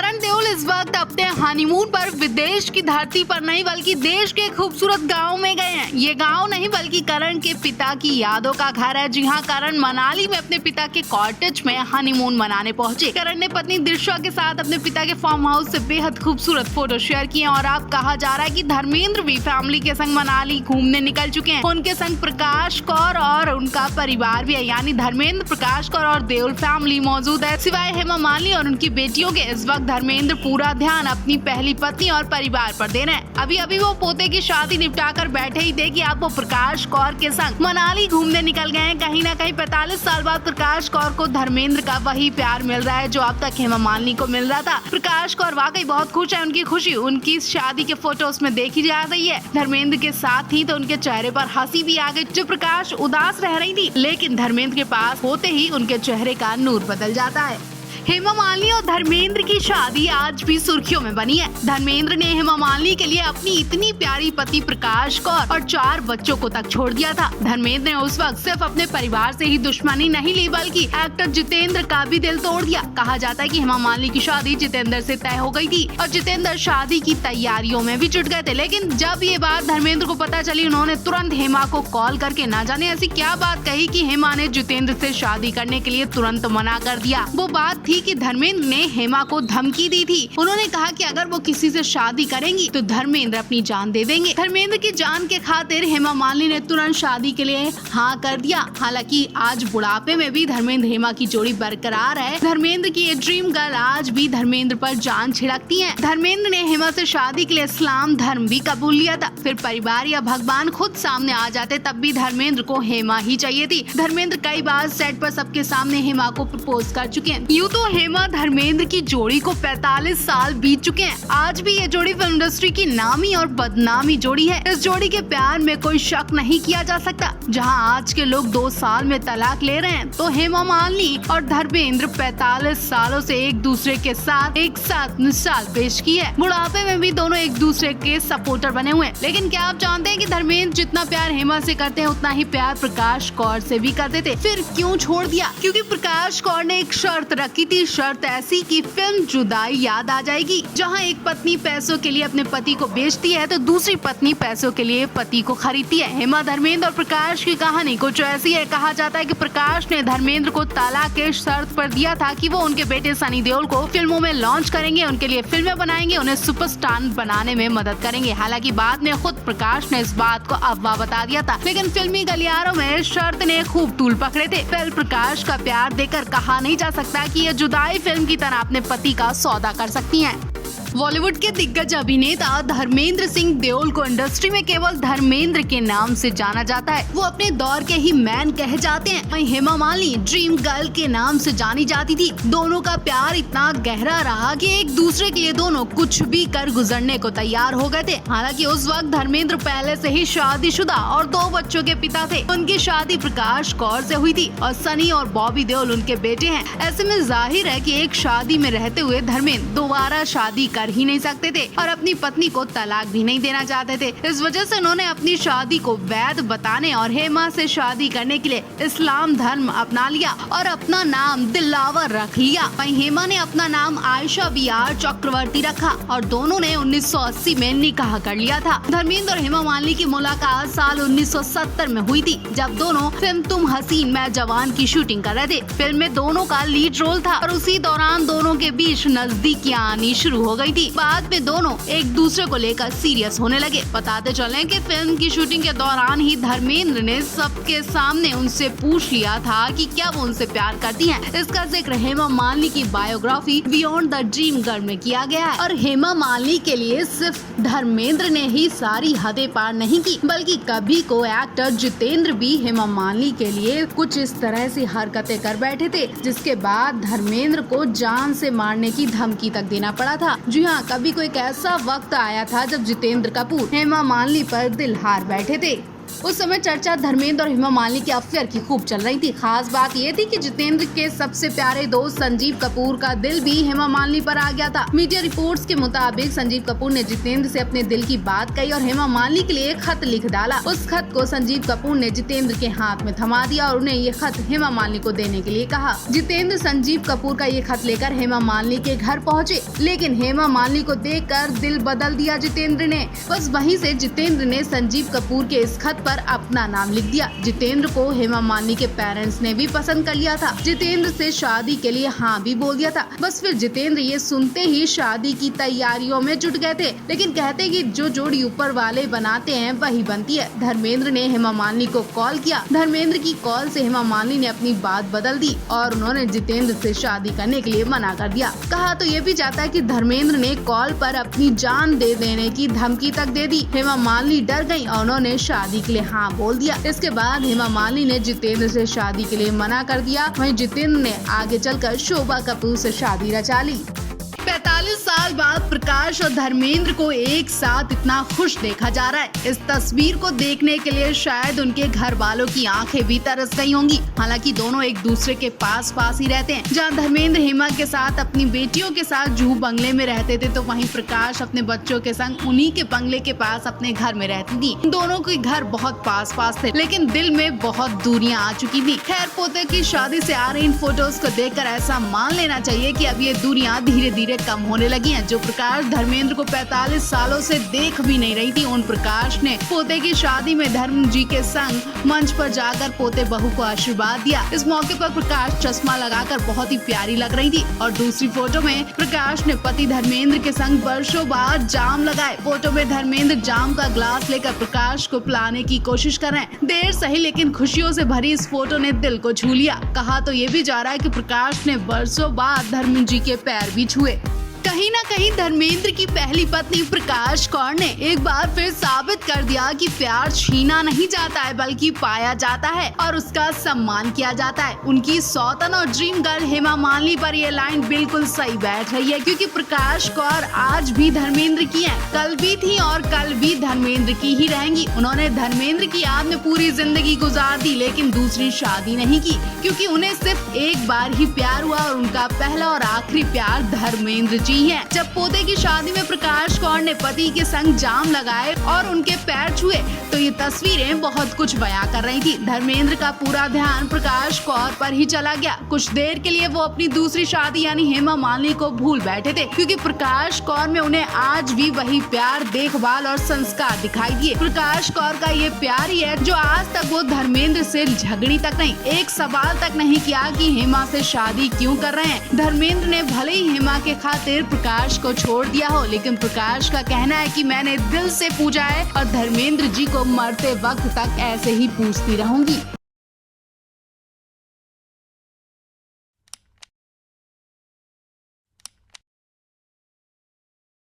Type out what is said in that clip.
करण देओल इस वक्त अपने हनीमून पर विदेश की धरती पर नहीं बल्कि देश के खूबसूरत गांव में गए हैं। ये गांव नहीं बल्कि करण के पिता की यादों का घर है। जी हां, करण मनाली में अपने पिता के कॉटेज में हनीमून मनाने पहुंचे। करण ने पत्नी दिशा के साथ अपने पिता के फार्म हाउस से बेहद खूबसूरत फोटो शेयर किए और अब कहा जा रहा है कि धर्मेंद्र भी फैमिली के संग मनाली घूमने निकल चुके हैं। उनके संग प्रकाश कौर और उनका परिवार भी है, यानी धर्मेंद्र, प्रकाश कौर और देओल फैमिली मौजूद है। सिवाय हेमा मालिनी और उनकी बेटियों के इस वक्त धर्मेंद्र पूरा ध्यान अपनी पहली पत्नी और परिवार पर दे रहे हैं। अभी वो पोते की शादी निपटाकर बैठे ही थे कि अब वो प्रकाश कौर के संग मनाली घूमने निकल गए हैं। कहीं ना कहीं 45 साल बाद प्रकाश कौर को धर्मेंद्र का वही प्यार मिल रहा है जो अब तक हेमा मालिनी को मिल रहा था। प्रकाश कौर वाकई बहुत खुश है। उनकी खुशी उनकी शादी के फोटोज में देखी जा रही है। धर्मेंद्र के साथ ही तो उनके चेहरे पर हंसी भी आ गई। जो प्रकाश उदास रह रही थी, लेकिन धर्मेंद्र के पास होते ही उनके चेहरे का नूर बदल जाता है। हेमा मालिनी और धर्मेंद्र की शादी आज भी सुर्खियों में बनी है। धर्मेंद्र ने हेमा मालिनी के लिए अपनी इतनी प्यारी पति प्रकाश कौर और 4 बच्चों को तक छोड़ दिया था। धर्मेंद्र ने उस वक्त सिर्फ अपने परिवार से ही दुश्मनी नहीं ली बल्कि एक्टर जितेंद्र का भी दिल तोड़ दिया। कहा जाता है कि हेमा मालिनी की शादी जितेंद्र से तय हो गई थी और जितेंद्र शादी की तैयारियों में भी जुट गए थे। लेकिन जब ये बात धर्मेंद्र को पता चली, उन्होंने तुरंत हेमा को कॉल करके ना जाने ऐसी क्या बात कही कि हेमा ने जितेंद्र से शादी करने के लिए तुरंत मना कर दिया। वो बात थी कि धर्मेंद्र ने हेमा को धमकी दी थी। उन्होंने कहा कि अगर वो किसी से शादी करेंगी तो धर्मेंद्र अपनी जान दे देंगे। धर्मेंद्र की जान के खातिर हेमा मालिनी ने तुरंत शादी के लिए हाँ कर दिया। हालांकि आज बुढ़ापे में भी धर्मेंद्र हेमा की जोड़ी बरकरार है। धर्मेंद्र की ये ड्रीम गर्ल आज भी धर्मेंद्र पर जान छिड़कती है। धर्मेंद्र ने हेमा से शादी के लिए इस्लाम धर्म भी कबूल लिया था। फिर परिवार या भगवान खुद सामने आ जाते तब भी धर्मेंद्र को हेमा ही चाहिए थी। धर्मेंद्र कई बार सेट पर सबके सामने हेमा को प्रपोज कर चुके हैं। यूँ तो हेमा धर्मेंद्र की जोड़ी को 45 साल बीत चुके हैं। आज भी ये जोड़ी फिल्म इंडस्ट्री की नामी और बदनामी जोड़ी है। इस जोड़ी के प्यार में कोई शक नहीं किया जा सकता। जहां आज के लोग 2 साल में तलाक ले रहे हैं, तो हेमा मालिनी और धर्मेंद्र 45 सालों से एक दूसरे के साथ एक साथ मिसाल पेश की है। बुढ़ापे में भी दोनों एक दूसरे के सपोर्टर बने हुए हैं। लेकिन क्या आप जानते हैं कि धर्मेंद्र जितना प्यार हेमा से करते हैं उतना ही प्यार प्रकाश कौर से भी करते थे। फिर क्यों छोड़ दिया? क्योंकि प्रकाश कौर ने एक शर्त रखी थी। शर्त ऐसी कि फिल्म जुदाई याद आ जाएगी। जहां एक पत्नी पैसों के लिए अपने पति को बेचती है तो दूसरी पत्नी पैसों के लिए पति को खरीदती है। हेमा, धर्मेंद्र और प्रकाश की कहानी कुछ ऐसी है। कहा जाता है कि प्रकाश ने धर्मेंद्र को तलाक के शर्त पर दिया था कि वो उनके बेटे सनी देओल को फिल्मों में लॉन्च करेंगे, उनके लिए फिल्में बनाएंगे, उन्हें सुपरस्टार बनाने में मदद करेंगे। हालांकि बाद में खुद प्रकाश ने इस बात को अफवाह बता दिया था, लेकिन फिल्मी गलियारों में शर्त ने खूब तूल पकड़े थे। फिर प्रकाश का प्यार देखकर कहा नहीं जा सकता कि ये जुदाई फिल्म की तरह अपने पति का सौदा कर सकती हैं। बॉलीवुड के दिग्गज अभिनेता धर्मेंद्र सिंह देओल को इंडस्ट्री में केवल धर्मेंद्र के नाम से जाना जाता है। वो अपने दौर के ही मैन कहे जाते हैं। वहीं हेमा मालिनी ड्रीम गर्ल के नाम से जानी जाती थी। दोनों का प्यार इतना गहरा रहा कि एक दूसरे के लिए दोनों कुछ भी कर गुजरने को तैयार हो गए थे। हालांकि उस वक्त धर्मेंद्र पहले से ही शादीशुदा और 2 बच्चों के पिता थे। उनकी शादी प्रकाश कौर से हुई थी और सनी और बॉबी देओल उनके बेटे हैं। ऐसे में जाहिर है कि एक शादी में रहते हुए धर्मेंद्र दोबारा शादी कर ही नहीं सकते थे और अपनी पत्नी को तलाक भी नहीं देना चाहते थे। इस वजह से उन्होंने अपनी शादी को वैध बताने और हेमा से शादी करने के लिए इस्लाम धर्म अपना लिया और अपना नाम दिलावर रख लिया। वहीं हेमा ने अपना नाम आयशा बियार चक्रवर्ती रखा और दोनों ने 1980 में निकाह कर लिया था। धर्मेंद्र और हेमा मालिनी की मुलाकात साल 1970 में हुई थी, जब दोनों फिल्म तुम हसीन मैं जवान की शूटिंग कर रहे थे। फिल्म में दोनों का लीड रोल था और उसी दौरान दोनों के बीच नजदीकियां आनी शुरू हो गई थी। बाद में दोनों एक दूसरे को लेकर सीरियस होने लगे। बताते चलें कि फिल्म की शूटिंग के दौरान ही धर्मेंद्र ने सबके सामने उनसे पूछ लिया था कि क्या वो उनसे प्यार करती हैं। इसका जिक्र हेमा मालिनी की biography beyond the dream girl में किया गया है। और हेमा मालिनी के लिए सिर्फ धर्मेंद्र ने ही सारी हदें पार नहीं की, बल्कि कभी को एक्टर जितेंद्र भी हेमा मालिनी के लिए कुछ इस तरह से हरकतें कर बैठे थे, जिसके बाद धर्मेंद्र को जान से मारने की धमकी तक देना पड़ा था। जी हाँ, कभी कोई एक ऐसा वक्त आया था जब जितेंद्र कपूर हेमा मालिनी पर दिल हार बैठे थे। उस समय चर्चा धर्मेंद्र और हेमा मालिनी के अफेयर की खूब चल रही थी। खास बात ये थी कि जितेंद्र के सबसे प्यारे दोस्त संजीव कपूर का दिल भी हेमा मालिनी पर आ गया था। मीडिया रिपोर्ट्स के मुताबिक संजीव कपूर ने जितेंद्र से अपने दिल की बात कही और हेमा मालिनी के लिए एक खत लिख डाला। उस खत खत को संजीव कपूर ने जितेंद्र के हाथ में थमा दिया और उन्हें ये खत हेमा मालिनी को देने के लिए कहा। जितेंद्र संजीव कपूर का ये खत लेकर हेमा मालिनी के घर पहुँचे, लेकिन हेमा मालिनी को देखकर दिल बदल दिया जितेंद्र ने। बस वहीं से जितेंद्र ने संजीव कपूर के इस खत पर अपना नाम लिख दिया। जितेंद्र को हेमा मालिनी के पेरेंट्स ने भी पसंद कर लिया था। जितेंद्र से शादी के लिए हाँ भी बोल दिया था। बस फिर जितेंद्र ये सुनते ही शादी की तैयारियों में जुट गए थे, लेकिन कहते कि जो जोड़ी ऊपर वाले बनाते हैं वही बनती है। धर्मेंद्र ने हेमा मालिनी को कॉल किया। धर्मेंद्र की कॉल से हेमा मालिनी ने अपनी बात बदल दी और उन्होंने जितेंद्र से शादी करने के लिए मना कर दिया। कहा तो ये भी जाता है कि धर्मेंद्र ने कॉल पर अपनी जान दे देने की धमकी तक दे दी। हेमा मालिनी डर गई और उन्होंने शादी के लिए हाँ बोल दिया। इसके बाद हेमा मालिनी ने जितेंद्र से शादी के लिए मना कर दिया। वहीं जितेंद्र ने आगे चलकर शोभा कपूर से शादी रचा ली। 45 साल बाद प्रकाश और धर्मेंद्र को एक साथ इतना खुश देखा जा रहा है। इस तस्वीर को देखने के लिए शायद उनके घर वालों की आंखें भी तरस गई होंगी। हालांकि दोनों एक दूसरे के पास ही रहते हैं। जहां धर्मेंद्र हेमा के साथ अपनी बेटियों के साथ जुहू बंगले में रहते थे, तो वहीं प्रकाश अपने बच्चों के संग उन्हीं के बंगले के पास अपने घर में रहती थी। दोनों के घर बहुत पास थे, लेकिन दिल में बहुत दूरियां आ चुकी थी। खैर, पोते की शादी से आ रही इन फोटोज को देखकर ऐसा मान लेना चाहिए कि अब ये दूरियां धीरे धीरे कम होने लगी हैं। जो प्रकाश धर्मेंद्र को 45 सालों से देख भी नहीं रही थी, उन प्रकाश ने पोते की शादी में धर्म जी के संग मंच पर जाकर पोते बहू को आशीर्वाद दिया। इस मौके पर प्रकाश चश्मा लगाकर बहुत ही प्यारी लग रही थी और दूसरी फोटो में प्रकाश ने पति धर्मेंद्र के संग वर्षों बाद जाम लगाए। फोटो में धर्मेंद्र जाम का ग्लास लेकर प्रकाश को पिलाने की कोशिश कर रहे हैं। देर सही लेकिन खुशियों से भरी इस फोटो ने दिल को छू लिया। कहा तो ये भी जा रहा है कि प्रकाश ने वर्षों बाद धर्म जी के पैर भी छुए। कहीं ना कहीं धर्मेंद्र की पहली पत्नी प्रकाश कौर ने एक बार फिर साबित कर दिया कि प्यार छीना नहीं जाता है बल्कि पाया जाता है और उसका सम्मान किया जाता है। उनकी सौतन और ड्रीम गर्ल हेमा मालिनी पर ये लाइन बिल्कुल सही बैठ रही है, क्योंकि प्रकाश कौर आज भी धर्मेंद्र की है, कल भी थी और कल भी धर्मेंद्र की ही रहेंगी। उन्होंने धर्मेंद्र की याद में पूरी जिंदगी गुजार दी, लेकिन दूसरी शादी नहीं की, क्योंकि उन्हें सिर्फ एक बार ही प्यार हुआ और उनका पहला और आखिरी प्यार धर्मेंद्र जी है। जब पोते की शादी में प्रकाश कौर ने पति के संग जाम लगाए और उनके पैर छुए, तो ये तस्वीरें बहुत कुछ बयां कर रही थी। धर्मेंद्र का पूरा ध्यान प्रकाश कौर पर ही चला गया। कुछ देर के लिए वो अपनी दूसरी शादी यानी हेमा मालिनी को भूल बैठे थे, क्योंकि प्रकाश कौर में उन्हें आज भी वही प्यार, देखभाल और संस्कार दिखाई दिए। प्रकाश कौर का ये प्यार ही है जो आज तक वो धर्मेंद्र से झगड़ी तक नहीं, एक सवाल तक नहीं किया कि हेमा से शादी क्यों कर रहे हैं। धर्मेंद्र ने भले ही हेमा के खातिर प्रकाश को छोड़ दिया हो, लेकिन प्रकाश का कहना है कि मैंने दिल से पूजा है और धर्मेंद्र जी को मरते वक्त तक ऐसे ही पूछती रहूंगी।